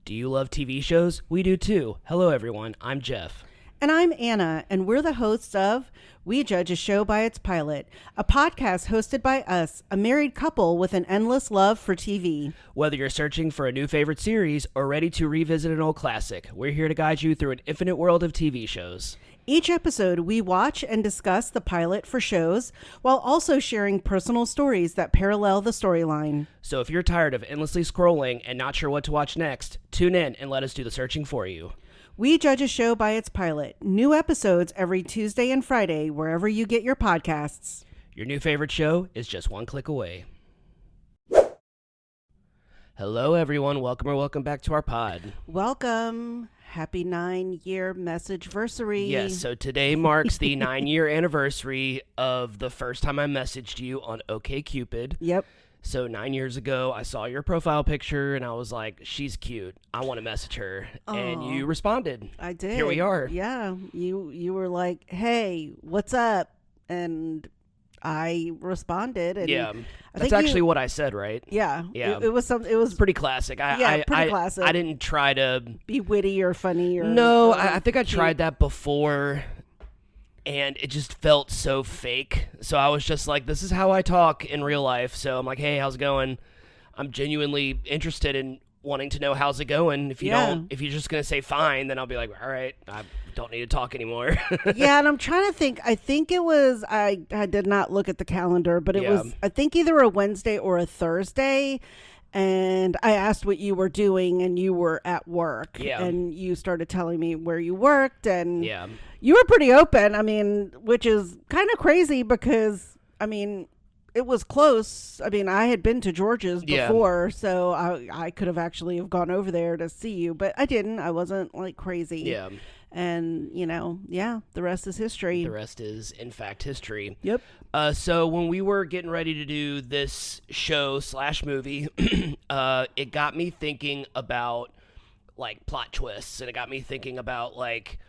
Do you love TV shows? We do too. Hello everyone, I'm Jeff. And I'm Anna, and we're the hosts of We Judge a Show by Its Pilot, a podcast hosted by us, a married couple with an endless love for TV. Whether you're searching for a new favorite series or ready to revisit an old classic, we're here to guide you through an infinite world of TV shows. Each episode, we watch and discuss the pilot for shows, while also sharing personal stories that parallel the storyline. So if you're tired of endlessly scrolling and not sure what to watch next, tune in and let us do the searching for you. We Judge a Show by Its Pilot. New episodes every Tuesday and Friday, wherever you get your podcasts. Your new favorite show is just one click away. Hello, everyone. Welcome back to our pod. Welcome. Happy 9-year message-versary. Yes, so today marks the 9-year anniversary of the first time I messaged you on OkCupid. Yep. So 9 years ago, I saw your profile picture, and I was like, she's cute. I want to message her. Aww. And you responded. I did. Here we are. Yeah. You were like, hey, what's up? And I responded. And yeah. That's actually what I said, right? Yeah. Yeah. It was pretty classic. Pretty classic. I didn't try to be witty or funny. No, I think I tried that before. And it just felt so fake. So I was just like, this is how I talk in real life. So I'm like, hey, how's it going? I'm genuinely interested in wanting to know how's it going. If you're just going to say fine, then I'll be like, all right, I don't need to talk anymore. Yeah, and I'm trying to think. I think it was, I did not look at the calendar, but it was, I think either a Wednesday or a Thursday. And I asked what you were doing, and you were at work. Yeah. And you started telling me where you worked, and yeah. You were pretty open. I mean, which is kind of crazy because, I mean, it was close. I mean, I had been to George's before, so I could have actually have gone over there to see you, but I didn't. I wasn't like crazy. Yeah. And, the rest is history. The rest is, in fact, history. Yep. So when we were getting ready to do this show/movie, it got me thinking about, like, plot twists, and it got me thinking about, like,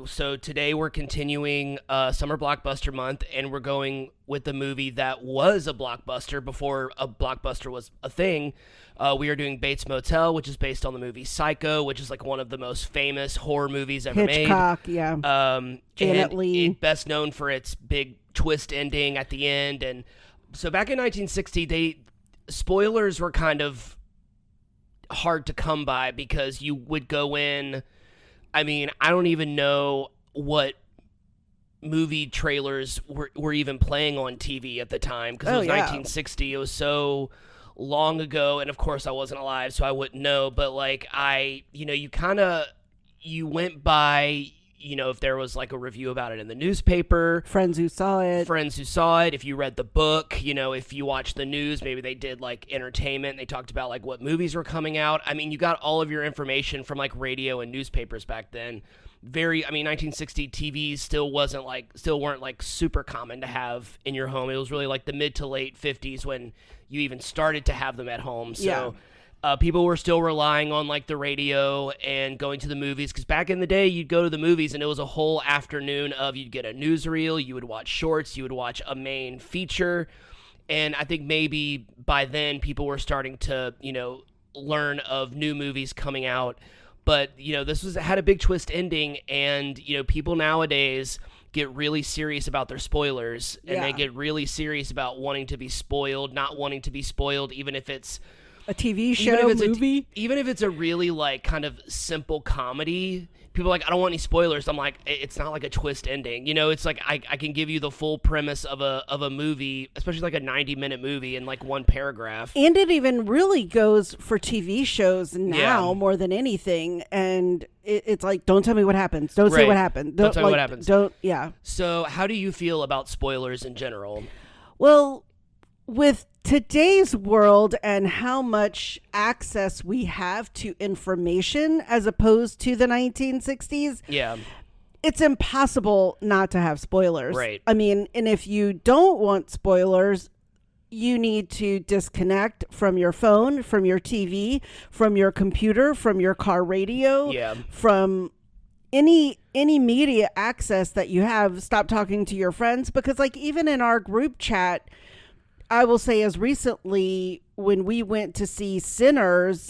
so today we're continuing Summer Blockbuster month, and we're going with the movie that was a blockbuster before a blockbuster was a thing. We are doing Bates Motel, which is based on the movie Psycho, which is like one of the most famous horror movies ever made. Hitchcock, yeah. Janet Leigh. Best known for its big twist ending at the end. And so back in 1960, spoilers were kind of hard to come by because you would go in. I mean, I don't even know what movie trailers were even playing on TV at the time because it was 1960. It was so long ago, and of course I wasn't alive, so I wouldn't know. But like you went by, if there was like a review about it in the newspaper, friends who saw it. If you read the book, if you watched the news, maybe they did like entertainment. They talked about like what movies were coming out. I mean, you got all of your information from like radio and newspapers back then. 1960 TVs still weren't like super common to have in your home. It was really like the mid to late 50s when you even started to have them at home. So people were still relying on like the radio and going to the movies, because back in the day you'd go to the movies and it was a whole afternoon of, you'd get a newsreel, you would watch shorts, you would watch a main feature. And I think maybe by then people were starting to, learn of new movies coming out. But, this had a big twist ending, and, people nowadays get really serious about their spoilers, and they get really serious about wanting to be spoiled, not wanting to be spoiled, even if it's a TV show, movie. Even if it's a really, like, kind of simple comedy, people are like, I don't want any spoilers. I'm like, it's not like a twist ending. It's like I can give you the full premise of a movie, especially like a 90-minute movie, in like one paragraph. And it even really goes for TV shows now more than anything. And it's like, don't tell me what happens. Don't say what happened. Don't tell me what happens. Yeah. So how do you feel about spoilers in general? Well, with today's world and how much access we have to information as opposed to the 1960s, it's impossible not to have spoilers. Right. I mean, and if you don't want spoilers, you need to disconnect from your phone, from your TV, from your computer, from your car radio, from any media access that you have. Stop talking to your friends, because like even in our group chat, I will say as recently when we went to see Sinners,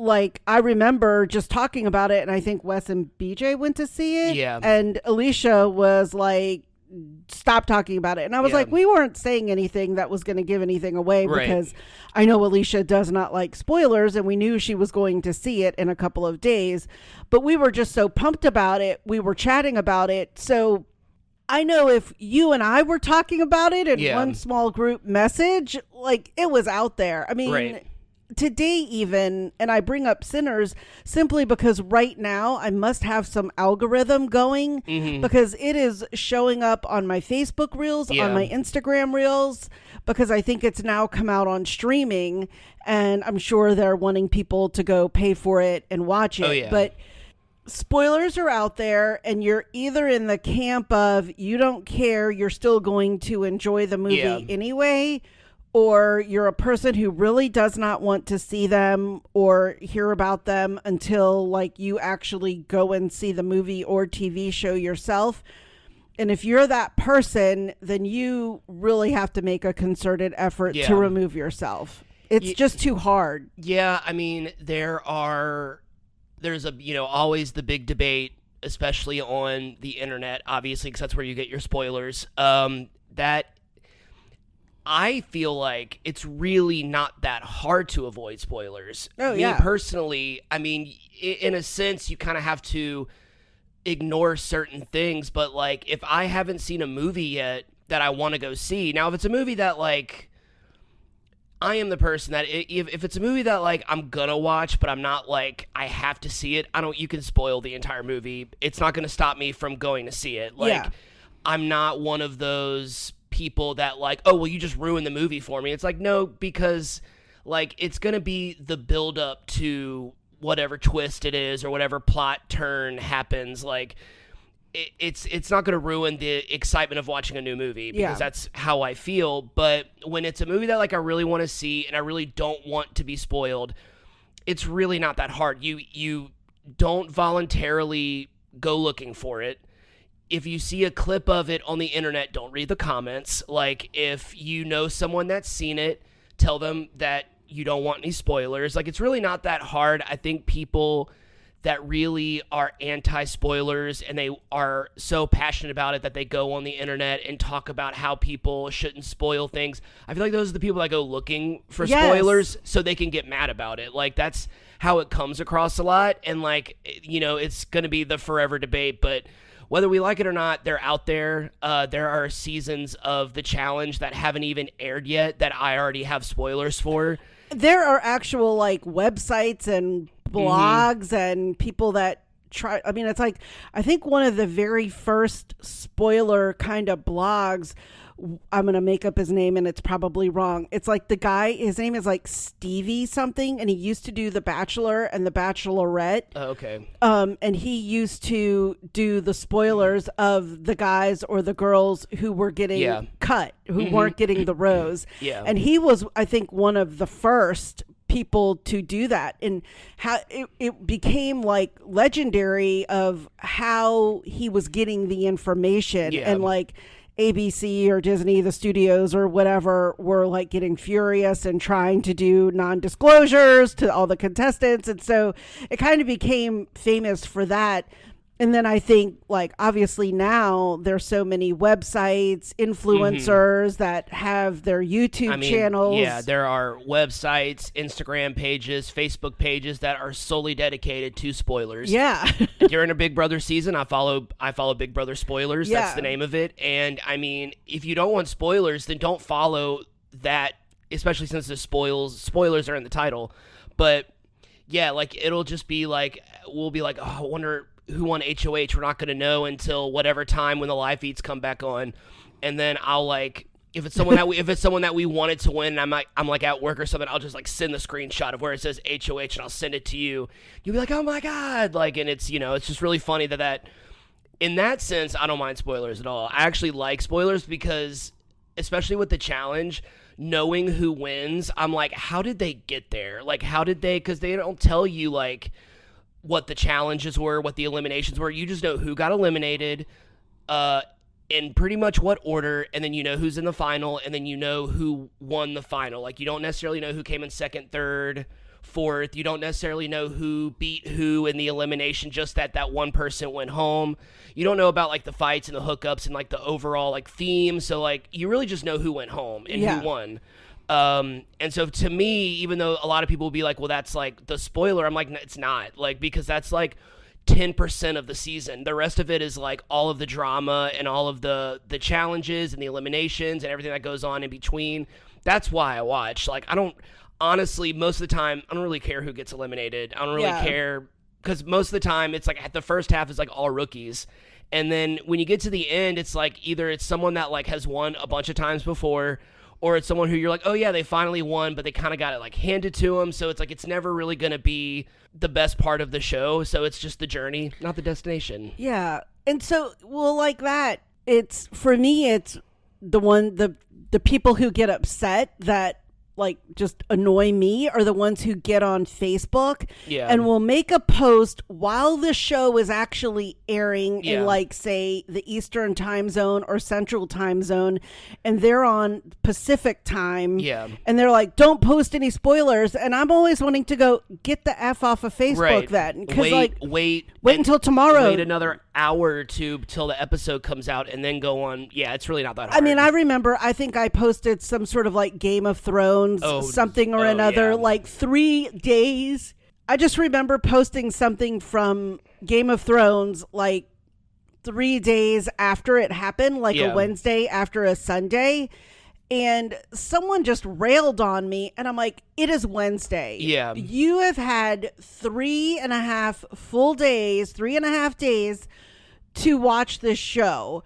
like, I remember just talking about it, and I think Wes and BJ went to see it. Yeah. And Alicia was like, stop talking about it. And I was like, we weren't saying anything that was going to give anything away, because I know Alicia does not like spoilers, and we knew she was going to see it in a couple of days, but we were just so pumped about it. We were chatting about it. So I know if you and I were talking about it in one small group message, like, it was out there. I mean, today even, and I bring up Sinners simply because right now I must have some algorithm going, because it is showing up on my Facebook reels, on my Instagram reels, because I think it's now come out on streaming, and I'm sure they're wanting people to go pay for it and watch it. But spoilers are out there, and you're either in the camp of you don't care, you're still going to enjoy the movie anyway, or you're a person who really does not want to see them or hear about them until, like, you actually go and see the movie or TV show yourself. And if you're that person, then you really have to make a concerted effort to remove yourself. It's just too hard. Yeah, I mean, there's always the big debate, especially on the internet, obviously, because that's where you get your spoilers, that I feel like it's really not that hard to avoid spoilers. Me personally, I mean, in a sense, you kind of have to ignore certain things. But, like, if I haven't seen a movie yet that I want to go see, now, if it's a movie that, like, I am the person that if it's a movie that, like, I'm gonna watch, but I'm not, like, I have to see it, you can spoil the entire movie. It's not going to stop me from going to see it. Like, I'm not one of those people that, like, oh, well, you just ruined the movie for me. It's like, no, because, like, it's going to be the build up to whatever twist it is or whatever plot turn happens. Like, it's not going to ruin the excitement of watching a new movie, because that's how I feel. But when it's a movie that, like, I really want to see and I really don't want to be spoiled, it's really not that hard. You don't voluntarily go looking for it. If you see a clip of it on the internet, don't read the comments. Like, if you know someone that's seen it, tell them that you don't want any spoilers. Like, it's really not that hard. I think people that really are anti-spoilers and they are so passionate about it that they go on the internet and talk about how people shouldn't spoil things, I feel like those are the people that go looking for spoilers so they can get mad about it. Like, that's how it comes across a lot. And, like, it's going to be the forever debate, but whether we like it or not, they're out there. There are seasons of The Challenge that haven't even aired yet that I already have spoilers for. There are actual, like, websites and blogs and people that try. I mean, it's like, I think one of the very first spoiler kind of blogs, I'm going to make up his name and it's probably wrong. It's like the guy, his name is like Stevie something, and he used to do The Bachelor and The Bachelorette. Oh, okay. And he used to do the spoilers of the guys or the girls who were getting cut, who weren't getting the rose. And he was, I think, one of the first people to do that, and how it became, like, legendary of how he was getting the information. And, like, ABC or Disney, the studios or whatever, were, like, getting furious and trying to do non-disclosures to all the contestants. And so it kind of became famous for that. And then I think, like, obviously now there's so many websites, influencers that have their YouTube channels. Yeah, there are websites, Instagram pages, Facebook pages that are solely dedicated to spoilers. Yeah. During a Big Brother season, I follow Big Brother Spoilers. Yeah. That's the name of it. And, I mean, if you don't want spoilers, then don't follow that, especially since the spoilers are in the title. But, yeah, like, it'll just be like, we'll be like, oh, I wonder who won HOH. We're not going to know until whatever time when the live feeds come back on. And then I'll, like, if it's someone that we wanted to win, and I'm like at work or something, I'll just, like, send the screenshot of where it says HOH and I'll send it to you. You'll be like, oh my God. Like, and it's, it's just really funny that in that sense, I don't mind spoilers at all. I actually like spoilers because, especially with the challenge, knowing who wins, I'm like, how did they get there? Like, how did they, because they don't tell you, like, what the challenges were, what the eliminations were. You just know who got eliminated, in pretty much what order, and then you know who's in the final, and then you know who won the final. Like, you don't necessarily know who came in second, third, forth. You don't necessarily know who beat who in the elimination, just that one person went home. You don't know about like the fights and the hookups and like the overall like theme. So like you really just know who went home and who won. And so to me, even though a lot of people will be like, well, that's like the spoiler, I'm like, no, it's not, like, because that's like 10% of the season. The rest of it is like all of the drama and all of the challenges and the eliminations and everything that goes on in between. That's why I watch. Like, I don't, honestly, most of the time, I don't really care who gets eliminated. I don't really care, because most of the time it's like the first half is like all rookies. And then when you get to the end, it's like either it's someone that like has won a bunch of times before, or it's someone who you're like, oh yeah, they finally won, but they kind of got it like handed to them. So it's like, it's never really going to be the best part of the show. So it's just the journey, not the destination. Yeah. And so, well, like that, it's, for me, it's the people who get upset that like just annoy me are the ones who get on Facebook and will make a post while the show is actually airing in like, say, the Eastern time zone or Central time zone, and they're on Pacific time. And they're like, don't post any spoilers. And I'm always wanting to go, get the F off of Facebook then. Because like, wait until tomorrow. Wait another hour or two till the episode comes out and then go on. Yeah, it's really not that hard. I mean, I remember, I think I posted some sort of like Game of Thrones something or another, like 3 days. I just remember posting something from Game of Thrones like 3 days after it happened, like a Wednesday after a Sunday. And someone just railed on me, and I'm like, it is Wednesday. You have had 3.5 full days, 3.5 days to watch this show.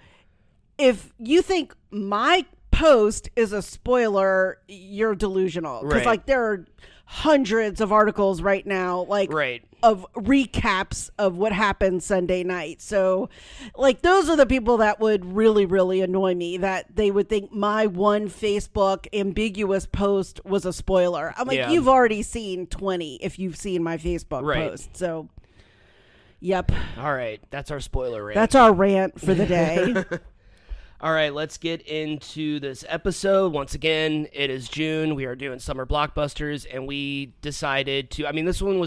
If you think my post is a spoiler, you're delusional. Because like there are hundreds of articles right now, like of recaps of what happened Sunday night. So like those are the people that would really, really annoy me, that they would think my one Facebook ambiguous post was a spoiler. I'm like, you've already seen 20 if you've seen my Facebook post. So yep. All right, that's our spoiler rant. That's our rant for the day. All right, let's get into this episode. Once again, it is June. We are doing Summer Blockbusters, and we decided to, I mean, this one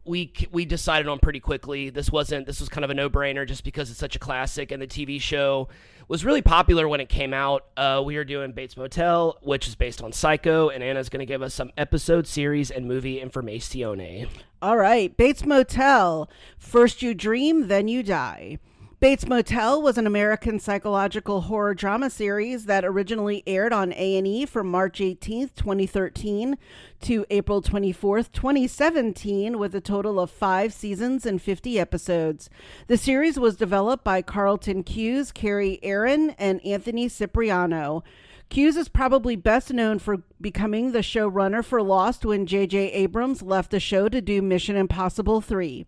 we decided on pretty quickly. This was kind of a no-brainer just because it's such a classic, and the TV show was really popular when it came out. We are doing Bates Motel, which is based on Psycho, and Anna's going to give us some episode, series, and movie information. All right, Bates Motel. First you dream, then you die. Bates Motel was an American psychological horror drama series that originally aired on A&E from March 18th, 2013 to April 24th, 2017, with a total of 5 seasons and 50 episodes. The series was developed by Carlton Cuse, Carrie Aaron, and Anthony Cipriano. Cuse is probably best known for becoming the showrunner for Lost when J.J. Abrams left the show to do Mission Impossible 3.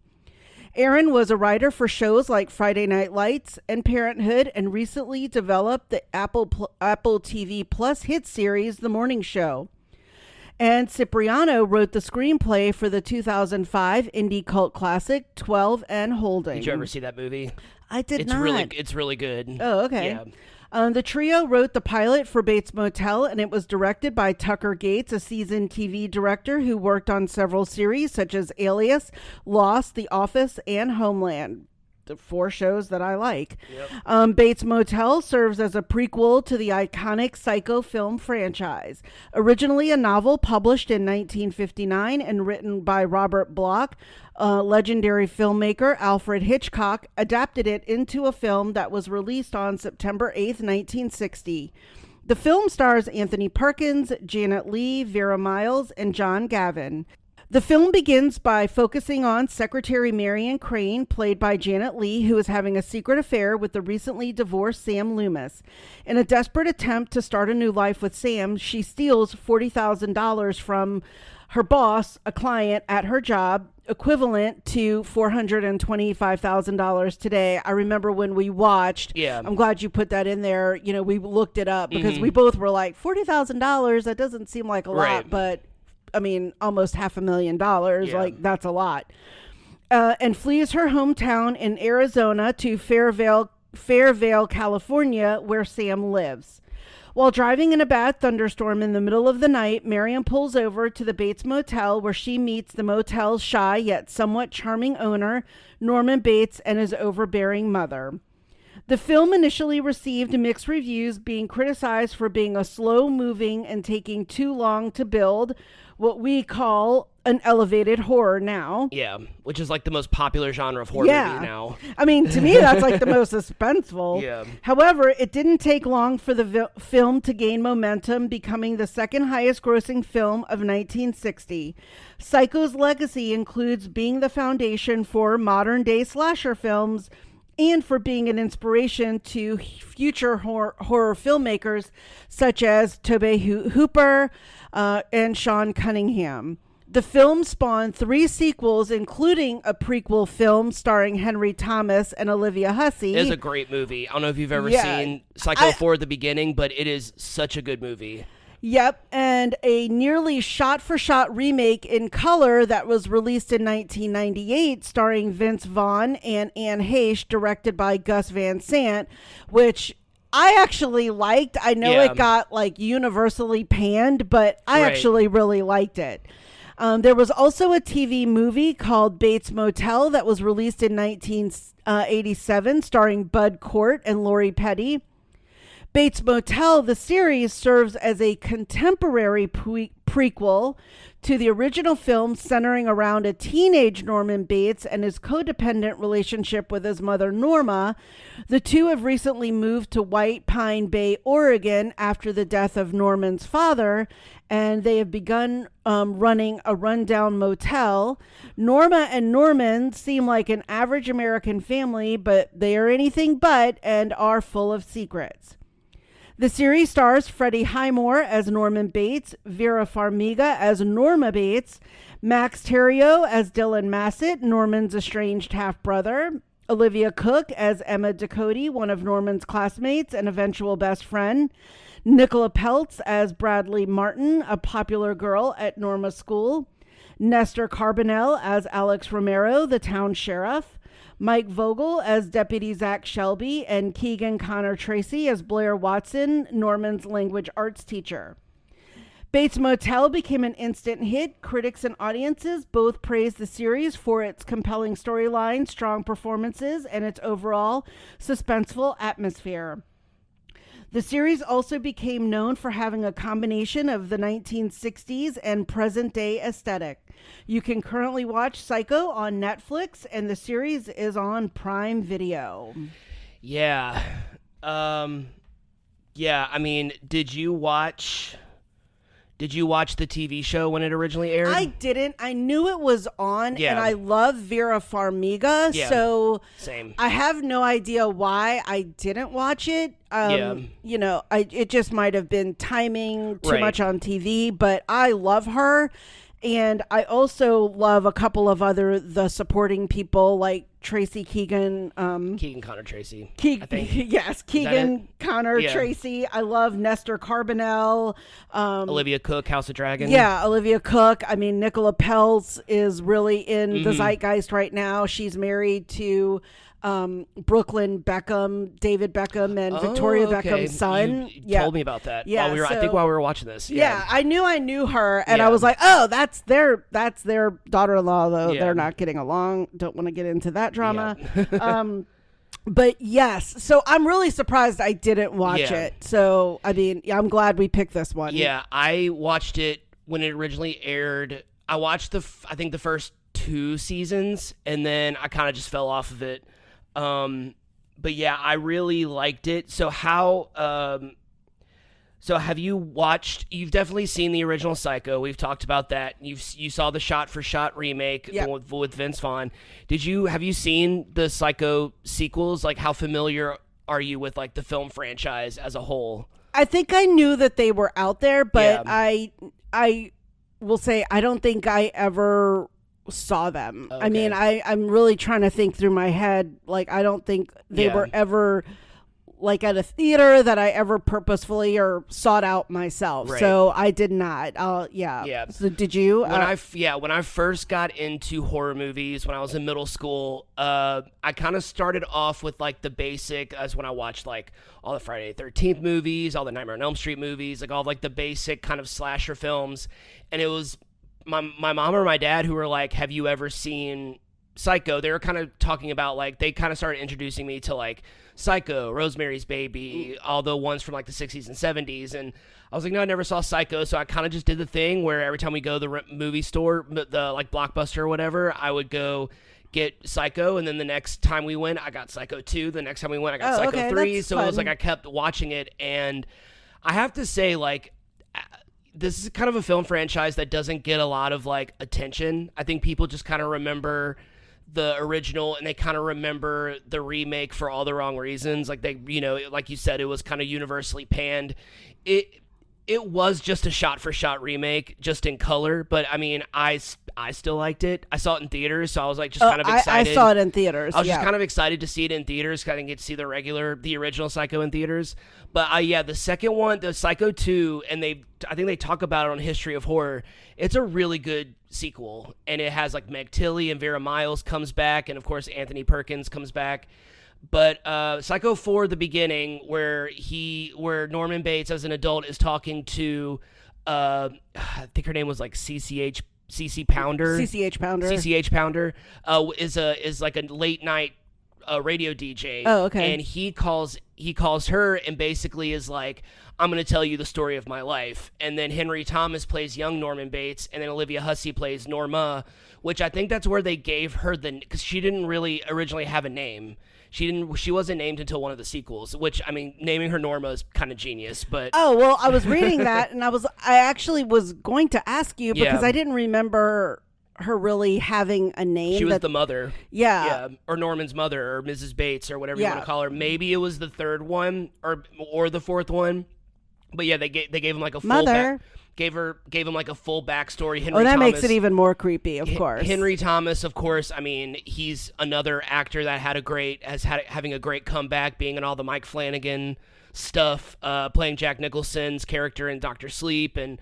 Aaron was a writer for shows like Friday Night Lights and Parenthood, and recently developed the Apple TV Plus hit series The Morning Show. And Cipriano wrote the screenplay for the 2005 indie cult classic 12 and Holding. Did you ever see that movie? I did not. It's really good. Oh, okay. Yeah. The trio wrote the pilot for Bates Motel, and it was directed by Tucker Gates, a seasoned TV director who worked on several series such as Alias, Lost, The Office, and Homeland. The 4 shows that I like. Yep. Bates Motel serves as a prequel to the iconic Psycho film franchise. Originally a novel published in 1959 and written by Robert Bloch, legendary filmmaker Alfred Hitchcock adapted it into a film that was released on September 8th, 1960. The film stars Anthony Perkins, Janet Leigh, Vera Miles, and John Gavin. The film begins by focusing on Secretary Marion Crane, played by Janet Leigh, who is having a secret affair with the recently divorced Sam Loomis. In a desperate attempt to start a new life with Sam, she steals $40,000 from her boss, a client at her job, equivalent to $425,000 today. I remember when we watched, I'm glad you put that in there. You know, we looked it up because we both were like, $40,000, that doesn't seem like a lot, but I mean, almost $500,000. Like, that's a lot. And flees her hometown in Arizona to Fairvale, California, where Sam lives. While driving in a bad thunderstorm in the middle of the night, Miriam pulls over to the Bates Motel, where she meets the motel's shy yet somewhat charming owner, Norman Bates, and his overbearing mother. The film initially received mixed reviews, being criticized for being a slow-moving and taking too long to build, what we call an elevated horror now. Yeah, which is like the most popular genre of horror movie now. I mean, to me, that's like the most suspenseful. Yeah. However, it didn't take long for the film to gain momentum, becoming the second highest grossing film of 1960. Psycho's legacy includes being the foundation for modern day slasher films and for being an inspiration to future horror filmmakers such as Tobe Hooper and Sean Cunningham. The film spawned 3 sequels, including a prequel film starring Henry Thomas and Olivia Hussey. It's a great movie. I don't know if you've ever seen Psycho 4 at the beginning, but it is such a good movie. Yep, and a nearly shot-for-shot remake in color that was released in 1998, starring Vince Vaughn and Anne Heche, directed by Gus Van Sant, which I actually liked. I know it got like universally panned, but I actually really liked it. There was also a TV movie called Bates Motel that was released in 1987, starring Bud Cort and Lori Petty. Bates Motel, the series, serves as a contemporary prequel to the original film, centering around a teenage Norman Bates and his codependent relationship with his mother, Norma. The two have recently moved to White Pine Bay, Oregon, after the death of Norman's father, and they have begun running a rundown motel. Norma and Norman seem like an average American family, but they are anything but and are full of secrets. The series stars Freddie Highmore as Norman Bates, Vera Farmiga as Norma Bates, Max Terrio as Dylan Massett, Norman's estranged half-brother, Olivia Cook as Emma Ducote, one of Norman's classmates and eventual best friend, Nicola Peltz as Bradley Martin, a popular girl at Norma's school, Nestor Carbonell as Alex Romero, the town sheriff, Mike Vogel as Deputy Zach Shelby, and Keegan Connor Tracy as Blair Watson, Norman's language arts teacher. Bates Motel became an instant hit. Critics and audiences both praised the series for its compelling storyline, strong performances, and its overall suspenseful atmosphere. The series also became known for having a combination of the 1960s and present-day aesthetic. You can currently watch Psycho on Netflix, and the series is on Prime Video. Yeah. I mean, did you watch the TV show when it originally aired? I didn't. I knew it was on, and I love Vera Farmiga, so same. I have no idea why I didn't watch it. You know, it just might have been timing too much on TV, but I love her. And I also love a couple of the supporting people like Tracy Keegan. Keegan Connor Tracy. I think. Yes, Keegan Connor Tracy. I love Nestor Carbonell. Olivia Cook, House of Dragon. Yeah, Olivia Cook. I mean, Nicola Peltz is really in the zeitgeist right now. She's married to Brooklyn Beckham, David Beckham, and Victoria Beckham's son. You told me about that. Yeah, I think while we were watching this. Yeah, I knew her, and I was like, oh, that's their daughter-in-law, though. They're not getting along. Don't want to get into that drama. Yeah. But yes, so I'm really surprised I didn't watch it. So I mean, I'm glad we picked this one. Yeah, I watched it when it originally aired. I watched I think the first 2 seasons, and then I kind of just fell off of it. But yeah, I really liked it. So so have you've definitely seen the original Psycho. We've talked about that. You saw the shot-for-shot remake with Vince Vaughn. Have you seen the Psycho sequels? Like, how familiar are you with like the film franchise as a whole? I think I knew that they were out there, but I will say I don't think I ever saw them. Okay. I mean, I'm really trying to think through my head. Like, I don't think they were ever like at a theater that I ever purposefully or sought out myself. Right. So I did not. Yeah. So did you? When I first got into horror movies when I was in middle school, I kind of started off with like the basic, as when I watched like all the Friday the 13th movies, all the Nightmare on Elm Street movies, like all of, like the basic kind of slasher films. And it was my mom or my dad who were like, "Have you ever seen Psycho?" They were kind of talking about like, they kind of started introducing me to like Psycho, Rosemary's Baby, all the ones from like the 60s and 70s. And I was like, no, I never saw Psycho. So I kind of just did the thing where every time we go to the movie store, the like Blockbuster or whatever, I would go get Psycho. And then the next time we went, I got Psycho 2. The next time we went, I got Psycho 3. So it was like I kept watching it. And I have to say, like, this is kind of a film franchise that doesn't get a lot of like attention. I think people just kind of remember the original and they kind of remember the remake for all the wrong reasons. Like they, you know, like you said, it was kind of universally panned. It was just a shot-for-shot remake, just in color. But I mean, I still liked it. I saw it in theaters, so I was like just kind of excited. I saw it in theaters. I was just kind of excited to see it in theaters. I didn't get to see the original Psycho in theaters. But yeah, the second one, the Psycho 2, and I think they talk about it on History of Horror. It's a really good sequel, and it has like Meg Tilly and Vera Miles comes back, and of course Anthony Perkins comes back. But Psycho 4, the beginning, where Norman Bates as an adult is talking to, I think her name was like CCH Pounder. CCH Pounder is like a late night radio DJ. Oh, okay. And he calls her and basically is like, "I'm going to tell you the story of my life." And then Henry Thomas plays young Norman Bates, and then Olivia Hussey plays Norma, which I think that's where they gave her because she didn't really originally have a name. She wasn't named until one of the sequels, which, I mean, naming her Norma is kind of genius, but... Oh, well, I was reading that, and I actually was going to ask you, because I didn't remember her really having a name. She was the mother. Yeah. Or Norman's mother, or Mrs. Bates, or whatever you want to call her. Maybe it was the third one, or the fourth one. But yeah, they gave him like a full... Mother. Gave him like a full backstory. Henry Thomas makes it even more creepy, of course. Henry Thomas, of course. I mean, he's another actor that having a great comeback, being in all the Mike Flanagan stuff, playing Jack Nicholson's character in Dr. Sleep, and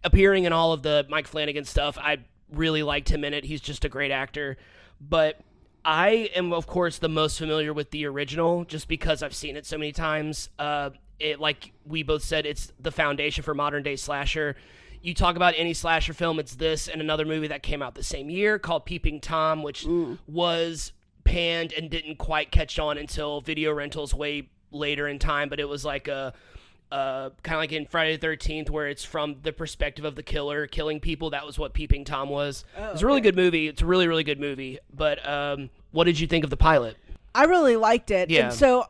appearing in all of the Mike Flanagan stuff. I really liked him in it. He's just a great actor. But I am, of course, the most familiar with the original, just because I've seen it so many times. Like we both said, it's the foundation for modern day slasher. You talk about any slasher film, it's this and another movie that came out the same year called Peeping Tom, which was panned and didn't quite catch on until video rentals way later in time. But it was like kind of like in Friday the 13th, where it's from the perspective of the killer killing people. That was what Peeping Tom was. It's a really good movie. It's a really, really good movie. But what did you think of the pilot? I really liked it. Yeah. And so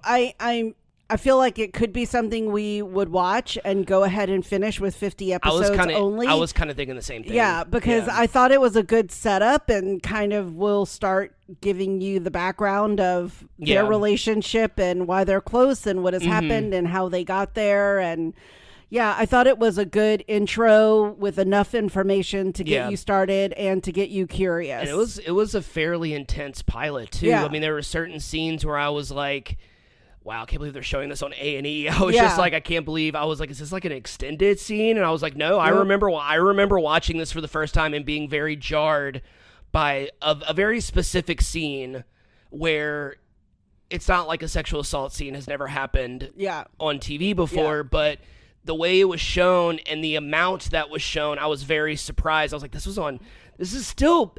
I feel like it could be something we would watch and go ahead and finish with 50 episodes only. I was kind of thinking the same thing. Yeah, because I thought it was a good setup and kind of will start giving you the background of their relationship and why they're close and what has happened and how they got there. And yeah, I thought it was a good intro with enough information to get you started and to get you curious. And it was a fairly intense pilot too. Yeah. I mean, there were certain scenes where I was like, wow, I can't believe they're showing this on A&E. I was just like, I can't believe. I was like, is this like an extended scene? And I was like, no, I remember watching this for the first time and being very jarred by a very specific scene where it's not like a sexual assault scene has never happened on TV before, but the way it was shown and the amount that was shown, I was very surprised. I was like, this is still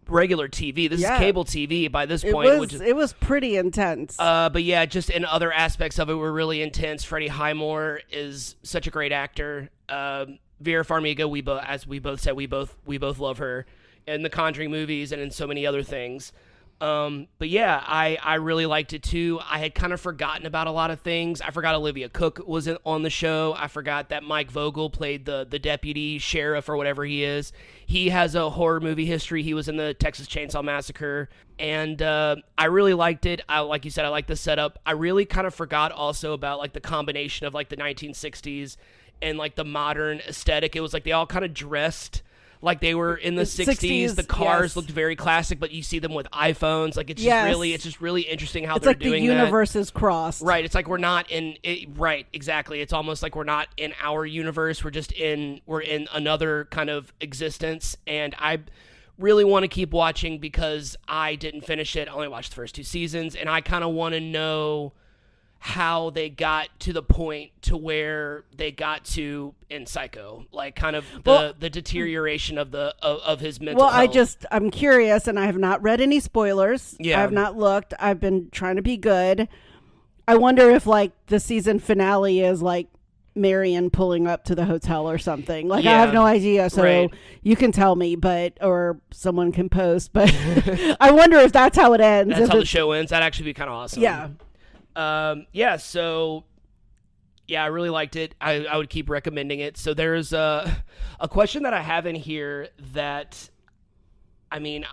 regular TV. This is cable TV by this point. It was pretty intense. But yeah, just in other aspects of it were really intense. Freddie Highmore is such a great actor. Vera Farmiga, as we both said, we both love her in the Conjuring movies and in so many other things. But yeah, I really liked it too. I had kind of forgotten about a lot of things. I forgot Olivia Cook was on the show. I forgot that Mike Vogel played the deputy sheriff or whatever he is. He has a horror movie history. He was in the Texas Chainsaw Massacre. And I really liked it. Like you said, I like the setup. I really kind of forgot also about like the combination of like the 1960s and like the modern aesthetic. It was like they all kind of dressed Like they were in the 60s. The cars looked very classic, but you see them with iPhones. Like it's just really interesting how they're doing that. It's like the universe is crossed. Right. It's like we're not in it, right. Exactly. It's almost like we're not in our universe. We're in another kind of existence. And I really want to keep watching because I didn't finish it. I only watched the first 2 seasons, and I kind of want to know how they got to the point to where they got to in Psycho, like kind of the deterioration of his mental health. I'm curious, and I have not read any spoilers. I have not looked. I've been trying to be good. I wonder if like the season finale is like Marion pulling up to the hotel or something. Like I have no idea, so you can tell me, or someone can post. But I wonder if that's how it ends. That's how the show ends. That'd actually be kind of awesome. Yeah. So I really liked it. I would keep recommending it. So there's a question that I have in here that, I mean,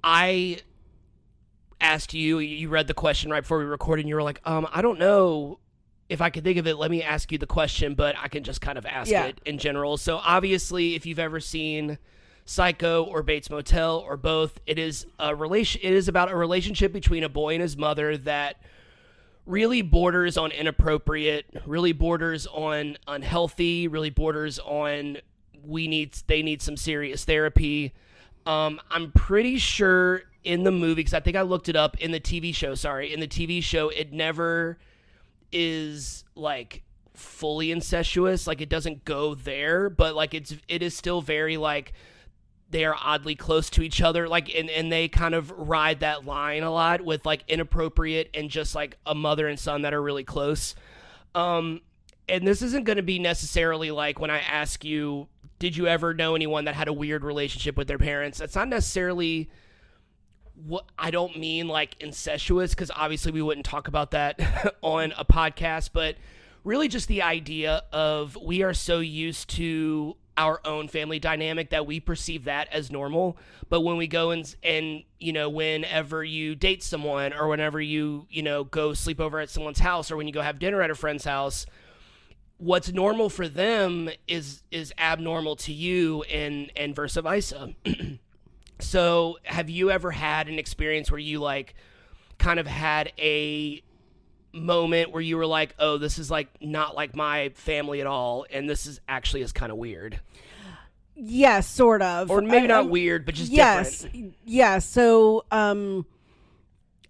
I asked you read the question right before we recorded, and you were like, I don't know if I could think of it. Let me ask you the question, but I can just kind of ask it in general. So obviously, if you've ever seen Psycho or Bates Motel or both, it is about a relationship between a boy and his mother that really borders on inappropriate, really borders on unhealthy, really borders on they need some serious therapy. I'm pretty sure in the movie, because I think I looked it up in the TV show, it never is like fully incestuous. Like it doesn't go there, but like it is still very like they are oddly close to each other, like, and they kind of ride that line a lot with like inappropriate and just like a mother and son that are really close. And this isn't going to be necessarily like when I ask you, did you ever know anyone that had a weird relationship with their parents? That's not necessarily what I don't mean like incestuous, because obviously we wouldn't talk about that on a podcast, but really just the idea of we are so used to our own family dynamic that we perceive that as normal. But when we go and whenever you date someone, or whenever you go sleep over at someone's house, or when you go have dinner at a friend's house, what's normal for them is abnormal to you, and vice versa. So have you ever had an experience where you like kind of had a moment where you were like, oh, this is like not like my family at all, and this is kind of weird? Yes, sort of. Or maybe not weird, but just different. Yes. So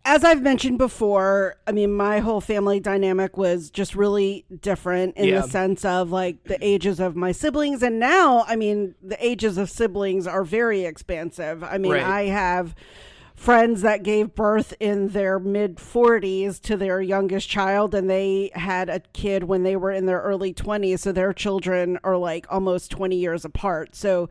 as I've mentioned before, I mean, my whole family dynamic was just really different in the sense of like the ages of my siblings. And now, I mean, the ages of siblings are very expansive. I mean, I have friends that gave birth in their mid 40s to their youngest child, and they had a kid when they were in their early 20s. So their children are like almost 20 years apart. So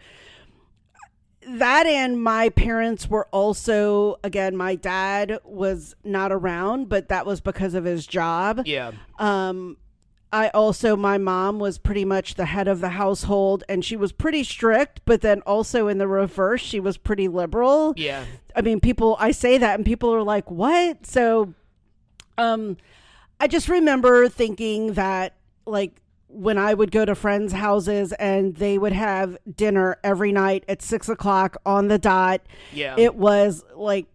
that, and my parents were also, again, my dad was not around, but that was because of his job. Yeah. My mom was pretty much the head of the household, and she was pretty strict, but then also in the reverse, she was pretty liberal. Yeah. I mean, I say that and people are like, what? So, I just remember thinking that like when I would go to friends' houses and they would have dinner every night at 6:00 on the dot. Yeah. It was like,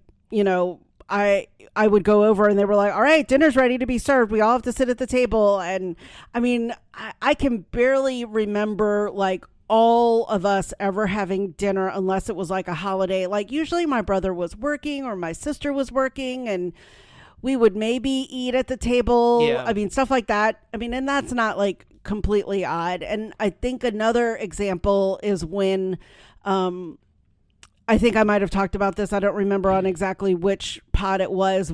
I would go over and they were like, all right, dinner's ready to be served. We all have to sit at the table. And I mean, I can barely remember like all of us ever having dinner unless it was like a holiday. Like usually my brother was working or my sister was working, and we would maybe eat at the table. Yeah. I mean, stuff like that. I mean, and that's not like completely odd. And I think another example is when, I think I might have talked about this, I don't remember on exactly which pod it was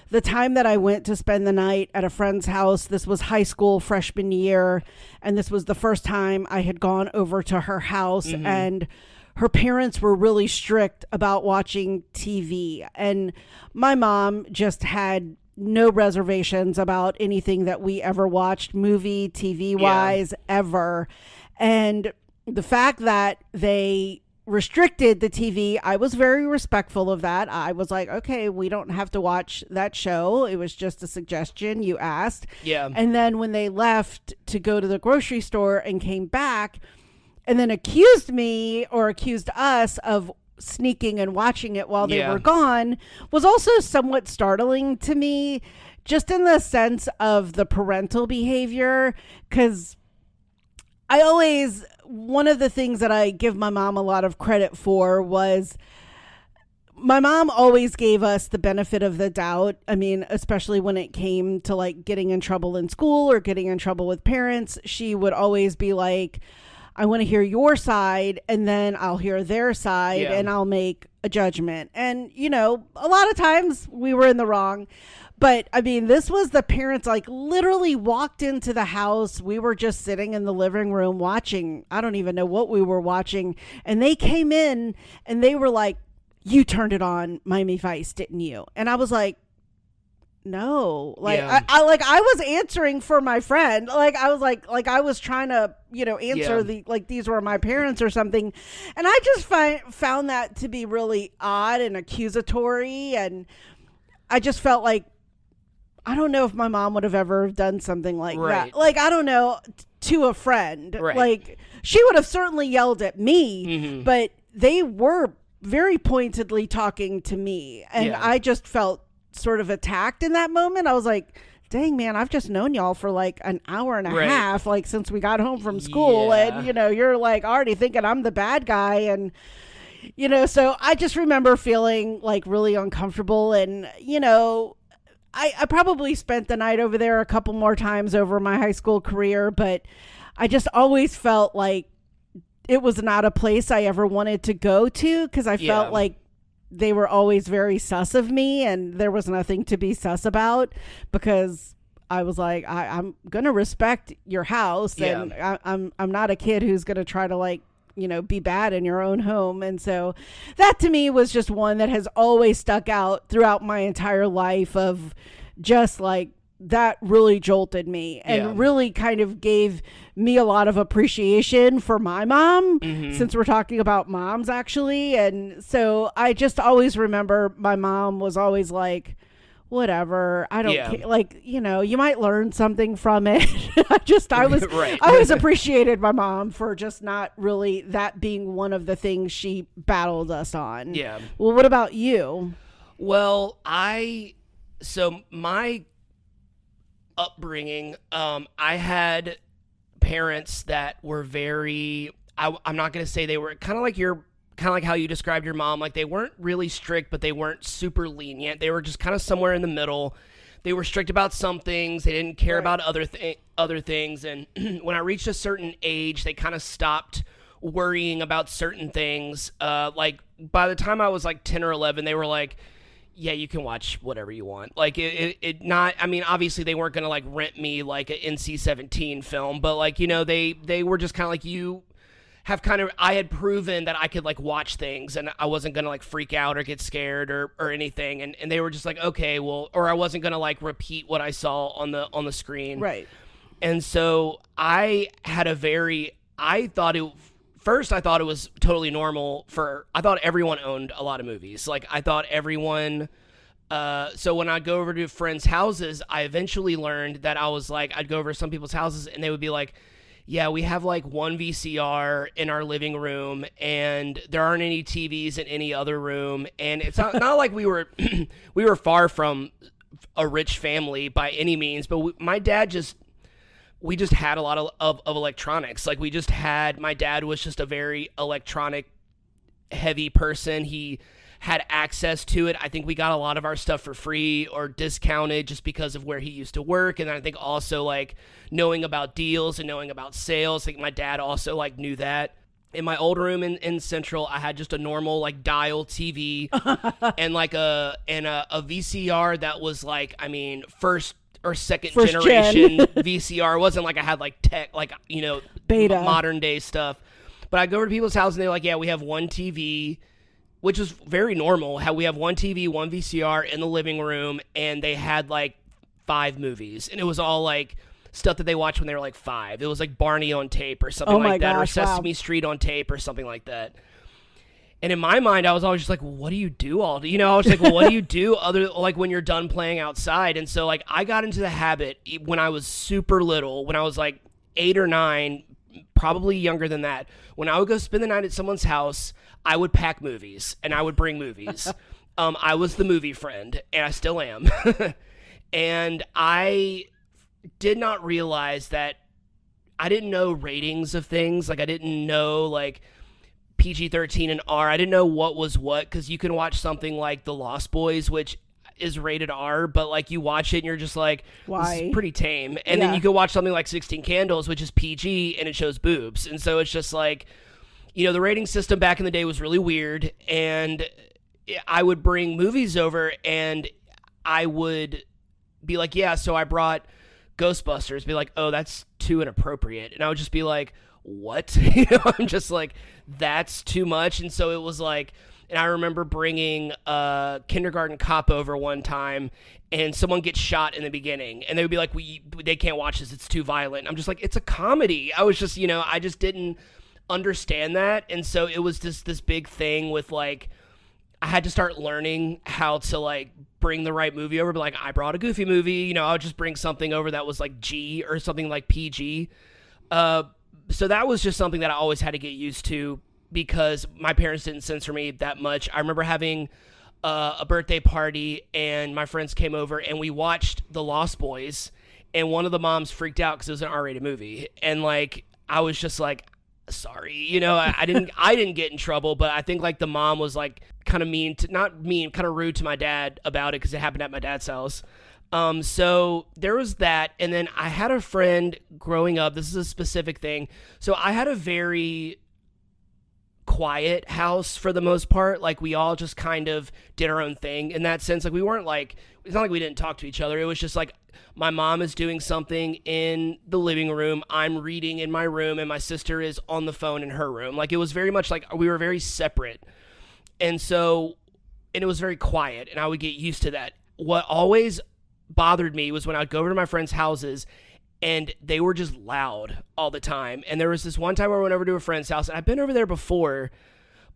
the time that I went to spend the night at a friend's house. This was high school freshman year, and this was the first time I had gone over to her house. Mm-hmm. And her parents were really strict about watching TV, and my mom just had no reservations about anything that we ever watched, movie, TV wise, ever. And the fact that they restricted the TV, I was very respectful of that. I was like, okay, we don't have to watch that show. It was just a suggestion. You asked. Yeah. And then when they left to go to the grocery store and came back, and then accused me or accused us of sneaking and watching it while they were gone was also somewhat startling to me, just in the sense of the parental behavior. Because one of the things that I give my mom a lot of credit for was my mom always gave us the benefit of the doubt. I mean, especially when it came to like getting in trouble in school or getting in trouble with parents, she would always be like, I want to hear your side, and then I'll hear their side, and I'll make a judgment. And, you know, a lot of times we were in the wrong. But, I mean, this was the parents, like, literally walked into the house. We were just sitting in the living room watching. I don't even know what we were watching. And they came in, and they were like, you turned it on Miami Vice, didn't you? And I was like, no. Like, I was answering for my friend. Like, I was like I was trying to, you know, answer these were my parents or something. And I just found that to be really odd and accusatory. And I just felt like, I don't know if my mom would have ever done something like that. Like, I don't know, to a friend. Right. Like, she would have certainly yelled at me, but they were very pointedly talking to me. And I just felt sort of attacked in that moment. I was like, dang, man, I've just known y'all for like an hour and a half, like since we got home from school. And, you know, you're like already thinking I'm the bad guy. And, you know, so I just remember feeling like really uncomfortable. And, you know, I probably spent the night over there a couple more times over my high school career, but I just always felt like it was not a place I ever wanted to go to, because I felt like they were always very sus of me, and there was nothing to be sus about, because I was like, I'm going to respect your house, and I'm not a kid who's going to try to, like, you know, be bad in your own home. And so that to me was just one that has always stuck out throughout my entire life, of just like, that really jolted me and really kind of gave me a lot of appreciation for my mom, since we're talking about moms actually. And so I just always remember my mom was always like, whatever, I don't care. Like, you know, you might learn something from it. I always appreciated my mom for just not really that being one of the things she battled us on. Yeah. Well, what about you? Well, so my upbringing, I had parents that were very, I'm not going to say they were kind of like how you described your mom. Like, they weren't really strict, but they weren't super lenient. They were just kind of somewhere in the middle. They were strict about some things. They didn't care about other things. And when I reached a certain age, they kind of stopped worrying about certain things. Like, by the time I was like 10 or 11, they were like, yeah, you can watch whatever you want. Like, I mean, obviously they weren't going to like rent me like an NC-17 film, but like, you know, they were just kind of like, I had proven that I could like watch things, and I wasn't going to like freak out or get scared or anything. And they were just like, okay, well, or I wasn't going to like repeat what I saw on the screen. Right. And so I thought it was totally normal I thought everyone owned a lot of movies. Like, I thought everyone, so when I'd go over to friends' houses, I eventually learned that I was like, I'd go over to some people's houses and they would be like, yeah, we have like one VCR in our living room, and there aren't any TVs in any other room. And it's not like we were far from a rich family by any means, but my dad we just had a lot of electronics. Like, my dad was just a very electronic heavy person. He had access to it. I think we got a lot of our stuff for free or discounted just because of where he used to work. And I think also like knowing about deals and knowing about sales. I think my dad also like knew that. In my old room in Central, I had just a normal like dial TV and like a VCR that was like, I mean, first or second generation VCR. It wasn't like I had like tech, like, you know, beta modern day stuff. But I go over to people's house and they're like, yeah, we have one TV, which was very normal. How we have one TV, one VCR in the living room, and they had like 5 movies, and it was all like stuff that they watched when they were like 5. It was like Barney on tape or something like that, or Sesame Street on tape or something like that. And in my mind, I was always just like, well, what do you do I was like, well, what do you do other like when you're done playing outside? And so like I got into the habit when I was super little, when I was like 8 or 9, probably younger than that. When I would go spend the night at someone's house, I would pack movies and I would bring movies. I was the movie friend, and I still am. And I did not realize that I didn't know ratings of things. Like, I didn't know, like, PG-13 and R. I didn't know what was what, because you can watch something like The Lost Boys, which is rated R, but, like, you watch it and you're just like, why? This is pretty tame. And then you can watch something like 16 Candles, which is PG, and it shows boobs. And so it's just like, you know, the rating system back in the day was really weird, and I would bring movies over, and I would be like, yeah, so I brought Ghostbusters. Be like, oh, that's too inappropriate. And I would just be like, what? You know, I'm just like, that's too much. And so it was like, and I remember bringing Kindergarten Cop over one time, and someone gets shot in the beginning, and they would be like, they can't watch this, it's too violent. I'm just like, it's a comedy. I was just, you know, I just didn't understand that. And so it was just this big thing with, like, I had to start learning how to, like, bring the right movie over. But, like, I brought a Goofy movie, you know, I would just bring something over that was like G or something like PG. So that was just something that I always had to get used to, because my parents didn't censor me that much. I remember having a birthday party, and my friends came over, and we watched The Lost Boys, and one of the moms freaked out because it was an R-rated movie. And, like, I was just like, sorry, you know, I didn't get in trouble, but I think, like, the mom was, like, kind of mean to, not mean, kind of rude to my dad about it, because it happened at my dad's house. So there was that. And then I had a friend growing up. This is a specific thing. So I had a very quiet house for the most part. Like, we all just kind of did our own thing in that sense. Like, we weren't like, it's not like we didn't talk to each other. It was just like, my mom is doing something in the living room, I'm reading in my room, and my sister is on the phone in her room. Like, it was very much like we were very separate. And so, and it was very quiet, and I would get used to that. What always bothered me was when I'd go over to my friends' houses, and they were just loud all the time. And there was this one time where I went over to a friend's house, and I've been over there before,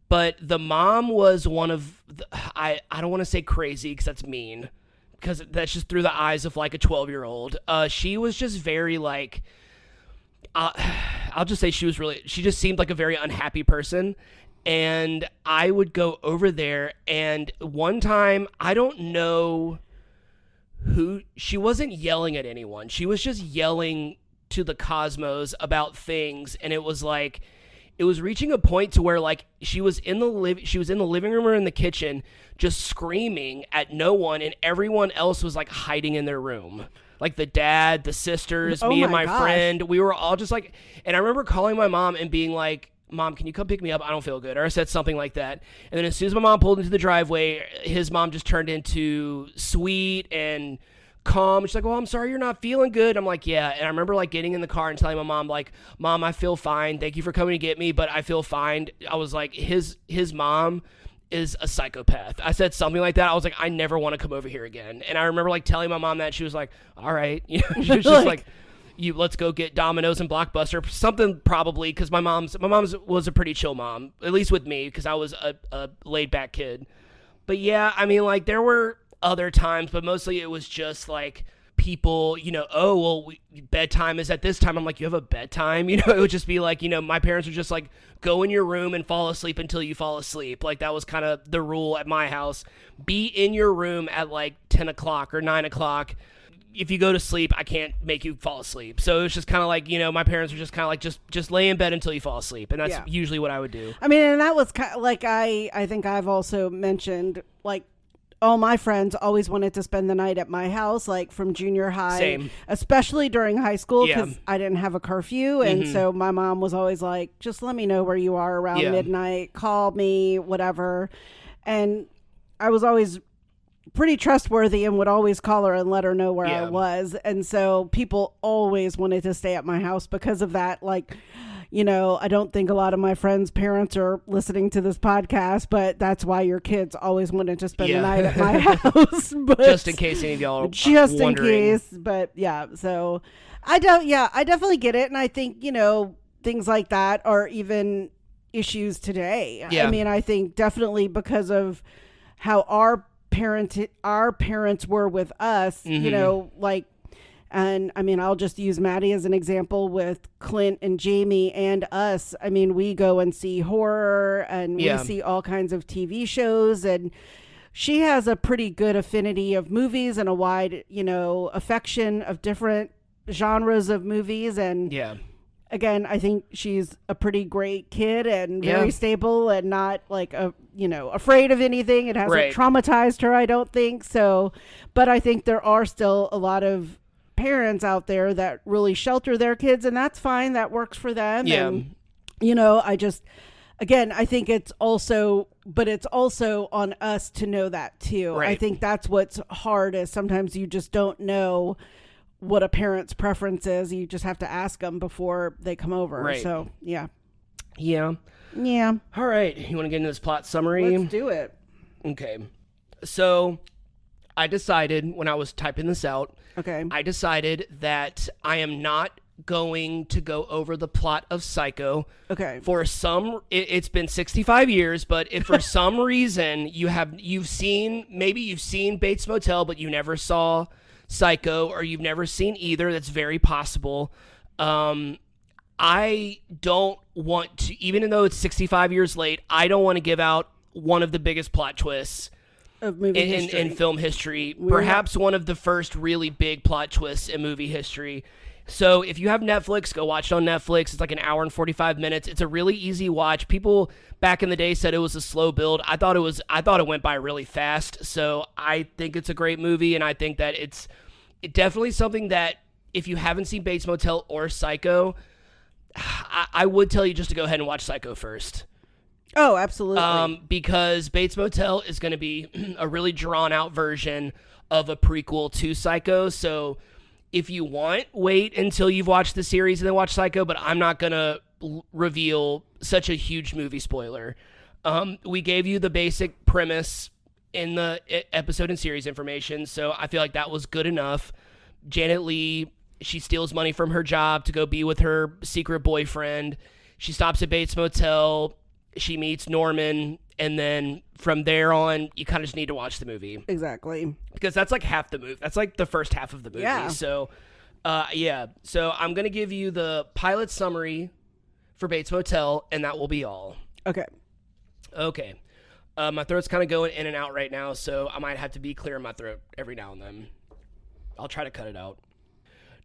but the mom was one of the, I don't want to say crazy, because that's mean, because that's just through the eyes of, like, a 12-year-old. She was just very, like, I'll just say she just seemed like a very unhappy person. And I would go over there, and one time, I don't know who, she wasn't yelling at anyone. She was just yelling to the cosmos about things. And it was like, it was reaching a point to where, like, she was in the living room or in the kitchen just screaming at no one, and everyone else was, like, hiding in their room. Like, the dad, the sisters, me and my friend, we were all just like, and I remember calling my mom and being like, Mom, can you come pick me up? I don't feel good. Or I said something like that. And then as soon as my mom pulled into the driveway, his mom just turned into sweet and calm. She's like, well, I'm sorry you're not feeling good. I'm like, yeah. And I remember, like, getting in the car and telling my mom, like, Mom, I feel fine. Thank you for coming to get me, but I feel fine. I was like, his mom is a psychopath. I said something like that. I was like, I never want to come over here again. And I remember, like, telling my mom that. She was like, all right. You know, she was just like, let's go get Domino's and Blockbuster, something, probably, because my mom's was a pretty chill mom, at least with me, because I was a laid back kid. But yeah, I mean, like, there were other times, but mostly it was just like people, you know, oh, well, bedtime is at this time. I'm like, you have a bedtime? You know, it would just be like, you know, my parents would just like, go in your room and fall asleep until you fall asleep. Like, that was kind of the rule at my house. Be in your room at like 10 o'clock or 9 o'clock. If you go to sleep, I can't make you fall asleep. So it was just kind of like, you know, my parents were just kind of like, just lay in bed until you fall asleep. And that's usually what I would do. I mean, and that was kind of like, I think I've also mentioned, like, all my friends always wanted to spend the night at my house, like, from junior high. Same. Especially during high school, because I didn't have a curfew. And so my mom was always like, just let me know where you are around midnight. Call me, whatever. And I was always pretty trustworthy and would always call her and let her know where I was. And so people always wanted to stay at my house because of that. Like, you know, I don't think a lot of my friends' parents are listening to this podcast, but that's why your kids always wanted to spend the night at my house. But just in case any of y'all are just wondering. In case. But yeah, so I definitely get it. And I think, you know, things like that are even issues today. Yeah. I mean, I think definitely because of how our parents were with us, you know, like, And I mean, I'll just use Maddie as an example with Clint and Jamie and us. I mean, we go and see horror and we see all kinds of TV shows, and she has a pretty good affinity of movies and a wide, affection of different genres of movies. And again, I think she's a pretty great kid and very stable and not like afraid of anything. It hasn't traumatized her, I don't think so. But I think there are still a lot of parents out there that really shelter their kids, and that's fine. That works for them. Yeah. And, I think it's also on us to know that too. Right. I think that's what's hard, is sometimes you just don't know what a parent's preference is. You just have to ask them before they come over. Right. So, yeah. Yeah. All right. You want to get into this plot summary? Let's do it. Okay. So I decided when I was typing this out, I decided that I am not going to go over the plot of Psycho. Okay. For some, it's been 65 years, but if for some reason you've seen Bates Motel, but you never saw Psycho, or you've never seen either, that's very possible. I don't want to, even though it's 65 years late, I don't want to give out one of the biggest plot twists of movie history. In film history. Perhaps one of the first really big plot twists in movie history. So if you have Netflix, go watch it on Netflix. It's like an hour and 45 minutes. It's a really easy watch. People back in the day said it was a slow build. I thought it went by really fast. So I think it's a great movie, and I think that it's definitely something that if you haven't seen Bates Motel or Psycho, I would tell you just to go ahead and watch Psycho first. Oh, absolutely. Because Bates Motel is going to be a really drawn out version of a prequel to Psycho. So if you want, wait until you've watched the series and then watch Psycho, but I'm not going to reveal such a huge movie spoiler. We gave you the basic premise in the episode and series information, so I feel like that was good enough. Janet Leigh, she steals money from her job to go be with her secret boyfriend. She stops at Bates Motel. She meets Norman, and then from there on, you kind of just need to watch the movie. Exactly. Because that's like half the movie. That's like the first half of the movie. Yeah. So, So I'm going to give you the pilot summary for Bates Motel, and that will be all. Okay. My throat's kind of going in and out right now, so I might have to be clear in my throat every now and then. I'll try to cut it out.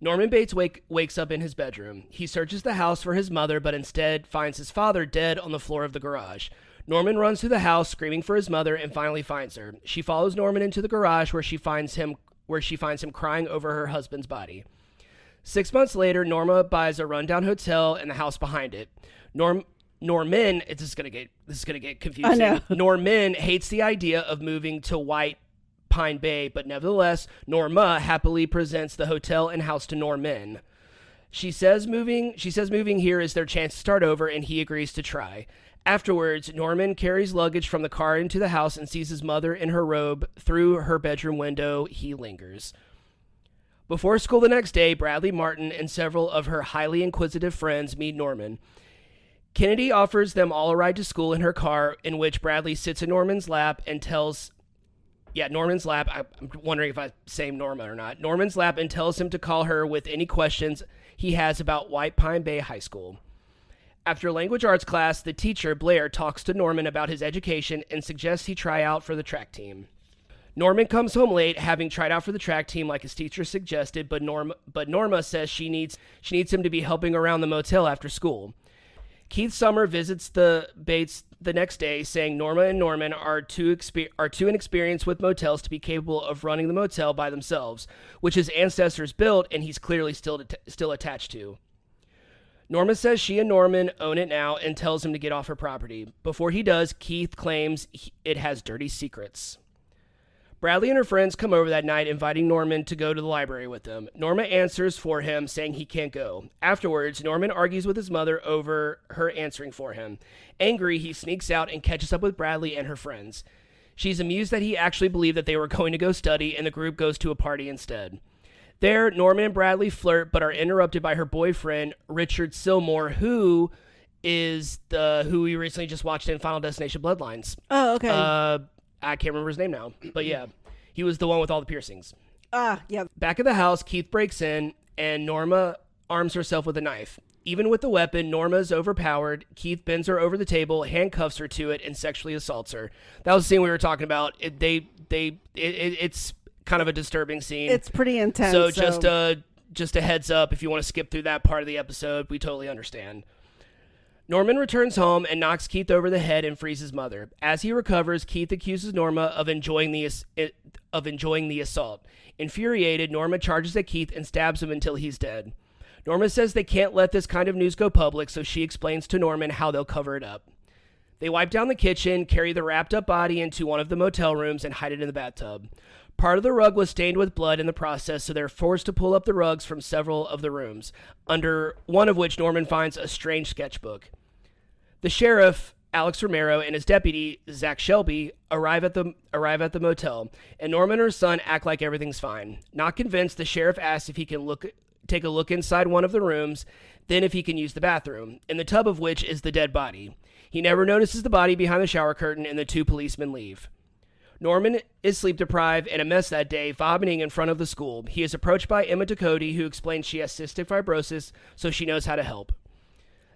Norman Bates wakes up in his bedroom. He searches the house for his mother, but instead finds his father dead on the floor of the garage. Norman runs through the house, screaming for his mother, and finally finds her. She follows Norman into the garage, where she finds him crying over her husband's body. 6 months later, Norma buys a rundown hotel and the house behind it. Norman, this is gonna get confusing. I know. Norman hates the idea of moving to White Pine Bay, but nevertheless, Norma happily presents the hotel and house to Norman. She says moving here is their chance to start over, and he agrees to try. Afterwards, Norman carries luggage from the car into the house and sees his mother in her robe through her bedroom window. He lingers. Before school the next day, Bradley Martin and several of her highly inquisitive friends meet Norman. Kennedy offers them all a ride to school in her car, in which Bradley sits in Norman's lap and tells... Norman's lap. I'm wondering if I'm saying Norma or not. Norman's lap, and tells him to call her with any questions he has about White Pine Bay High School. After language arts class, the teacher, Blair, talks to Norman about his education and suggests he try out for the track team. Norman comes home late, having tried out for the track team like his teacher suggested, but Norma says she needs him to be helping around the motel after school. Keith Summer visits the Bates the next day, saying Norma and Norman are too inexperienced with motels to be capable of running the motel by themselves, which his ancestors built and he's clearly still attached to. Norma says she and Norman own it now and tells him to get off her property. Before he does, Keith claims it has dirty secrets. Bradley and her friends come over that night, inviting Norman to go to the library with them. Norma answers for him, saying he can't go. Afterwards, Norman argues with his mother over her answering for him. Angry, he sneaks out and catches up with Bradley and her friends. She's amused that he actually believed that they were going to go study, and the group goes to a party instead. There, Norman and Bradley flirt, but are interrupted by her boyfriend, Richard Sillmore, who is who we recently just watched in Final Destination Bloodlines. Oh, okay. I can't remember his name now, but yeah, he was the one with all the piercings. Yeah. Back at the house, Keith breaks in, and Norma arms herself with a knife. Even with the weapon, Norma is overpowered. Keith bends her over the table, handcuffs her to it, and sexually assaults her. That was the scene we were talking about. It's kind of a disturbing scene. It's pretty intense. So just a heads up, if you want to skip through that part of the episode, we totally understand. Norman returns home and knocks Keith over the head and frees his mother. As he recovers, Keith accuses Norma of enjoying the assault. Infuriated, Norma charges at Keith and stabs him until he's dead. Norma says they can't let this kind of news go public, so she explains to Norman how they'll cover it up. They wipe down the kitchen, carry the wrapped-up body into one of the motel rooms, and hide it in the bathtub. Part of the rug was stained with blood in the process, so they're forced to pull up the rugs from several of the rooms, under one of which Norman finds a strange sketchbook. The sheriff, Alex Romero, and his deputy, Zach Shelby, arrive at the motel, and Norman and her son act like everything's fine. Not convinced, the sheriff asks if he can take a look inside one of the rooms, then if he can use the bathroom, in the tub of which is the dead body. He never notices the body behind the shower curtain, and the two policemen leave. Norman is sleep-deprived and a mess that day, vomiting in front of the school. He is approached by Emma Ducote, who explains she has cystic fibrosis, so she knows how to help.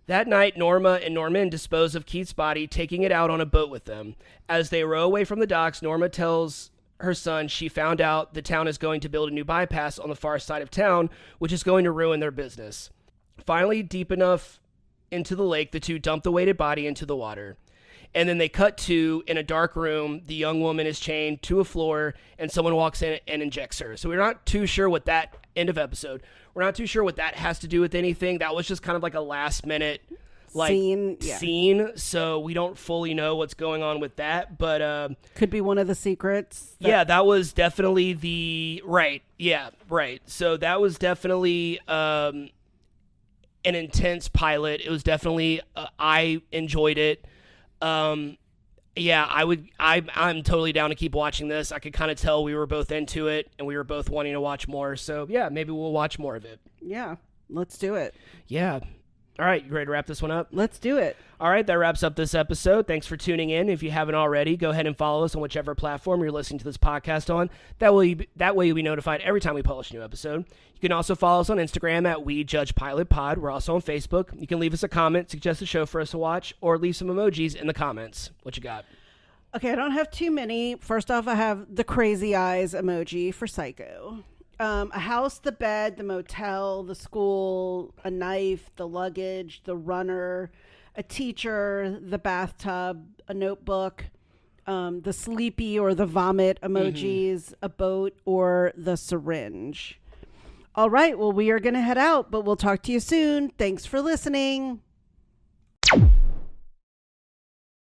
That night, Norma and Norman dispose of Keith's body, taking it out on a boat with them. As they row away from the docks, Norma tells her son she found out the town is going to build a new bypass on the far side of town, which is going to ruin their business. Finally, deep enough into the lake, the two dump the weighted body into the water. And then they cut to, in a dark room, the young woman is chained to a floor, and someone walks in and injects her. So we're not too sure what that, end of episode, we're not too sure what that has to do with anything. That was just kind of like a last-minute scene, so we don't fully know what's going on with that, but could be one of the secrets. That was definitely so that was definitely an intense pilot. It was definitely I enjoyed it. I'm totally down to keep watching this. I could kind of tell we were both into it and we were both wanting to watch more, so yeah, maybe we'll watch more of it. Yeah, let's do it. Yeah. All right, you ready to wrap this one up? Let's do it. All right, that wraps up this episode. Thanks for tuning in. If you haven't already, go ahead and follow us on whichever platform you're listening to this podcast on. That way you'll be notified every time we publish a new episode. You can also follow us on Instagram at WeJudgePilotPod. We're also on Facebook. You can leave us a comment, suggest a show for us to watch, or leave some emojis in the comments. What you got? Okay, I don't have too many. First off, I have the crazy eyes emoji for Psycho. A house, the bed, the motel, the school, a knife, the luggage, the runner, a teacher, the bathtub, a notebook, the sleepy or the vomit emojis, a boat, or the syringe. All right, well, we are going to head out, but we'll talk to you soon. Thanks for listening.